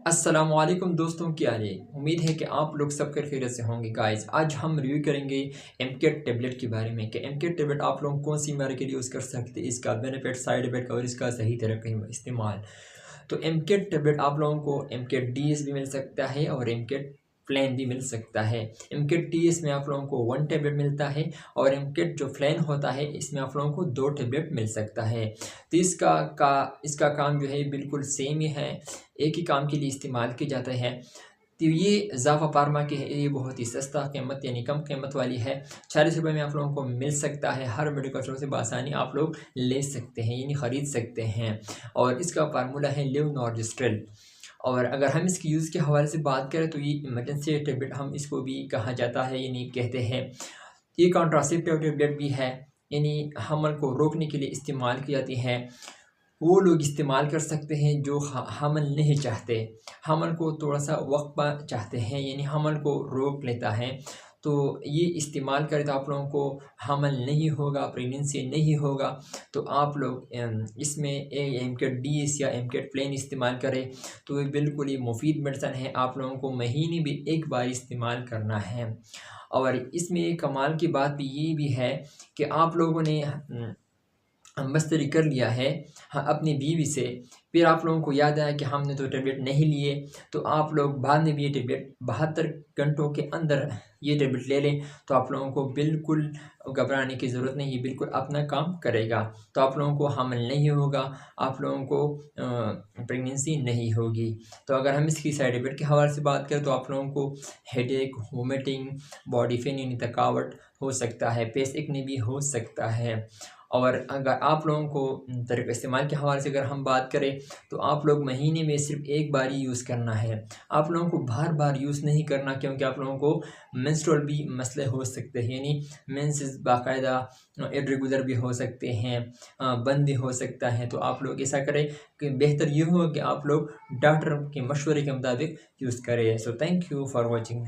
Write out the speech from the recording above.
अस्सलामुअलैकुम दोस्तों, क्या हाल है। उम्मीद है कि आप लोग सब खैरियत से होंगे। गाइस, आज हम रिव्यू करेंगे एमकेट टेबलेट के बारे में कि एमकेट टेबलेट आप लोग कौन सी बीमारी के लिए यूज़ कर सकते हैं, इसका बेनिफिट, साइड इफेक्ट और इसका सही तरीके इस्तेमाल। तो एमकेट टेबलेट आप लोगों को एमकेट डीएस भी मिल सकता है और एमकेट फ्लैन भी मिल सकता है। एमकेट डीएस में आप लोगों को 1 टेबलेट मिलता है और एमकेट जो फ्लैन होता है इसमें आप लोगों को 2 टेबलेट मिल सकता है। तो इसका काम जो है बिल्कुल सेम ही है, एक ही काम के लिए इस्तेमाल किया जाता है। तो ये ज़ाफ़ा फार्मा की है, ये बहुत ही सस्ता कीमत यानी कम कीमत वाली है। 40 रुपये में आप लोगों को मिल सकता है। हर मेडिकल स्टोर से बआसानी आप लोग ले सकते हैं यानी ख़रीद सकते हैं। और इसका फार्मूला है लेवनॉर्जिस्ट्रेल। और अगर हम इसके यूज़ के हवाले से बात करें तो ये इमरजेंसी टेबलेट हम इसको भी कहा जाता है, यानी कहते हैं। ये कॉन्ट्रासेप्टिव टेबलेट भी है, यानी हमल को रोकने के लिए इस्तेमाल की जाती है। वो लोग इस्तेमाल कर सकते हैं जो हमल नहीं चाहते, हमल को थोड़ा-सा वक़्फ़ा चाहते हैं, यानी हमल को रोक लेता है। तो ये इस्तेमाल करें तो आप लोगों को हमल नहीं होगा, प्रेगनेंसी नहीं होगा। तो आप लोग इसमें एमकेट डीएस या एमकेट प्लेन इस्तेमाल करें तो ये बिल्कुल ही मुफ़ीद मेडिसन है। आप लोगों को महीने में एक बार इस्तेमाल करना है। और इसमें कमाल की बात भी ये भी है कि आप लोगों ने मस्तरी कर लिया है, हाँ, अपनी बीवी से, फिर आप लोगों को याद आया कि हमने तो टेबलेट नहीं लिए, तो आप लोग बाद में भी ये टेबलेट 72 घंटों के अंदर ये टेबलेट ले लें तो आप लोगों को बिल्कुल घबराने की ज़रूरत नहीं है, बिल्कुल अपना काम करेगा। तो आप लोगों को हमल नहीं होगा, आप लोगों को प्रेगनेंसी नहीं होगी। तो अगर हम इसकी साइड इफ़ेक्ट के हवाले से बात करें तो आप लोगों को हेडेक, वोमिटिंग, बॉडी पेन यानी थकावट हो सकता है, पेस एक्ने भी हो सकता है। और अगर आप लोगों को तरीक़ा इस्तेमाल के हवाले से अगर हम बात करें तो आप लोग महीने में सिर्फ एक बार ही यूज़ करना है। आप लोगों को बार-बार यूज़ नहीं करना, क्योंकि आप लोगों को मेंस्ट्रुअल भी मसले हो सकते हैं, यानी मेंसेस बाकायदा इर्रेगुलर भी हो सकते हैं, बंद भी हो सकता है। तो आप लोग ऐसा करें कि बेहतर ये हो कि आप लोग डॉक्टर के मशवरे के मुताबिक यूज़ करें। So thank you for watching.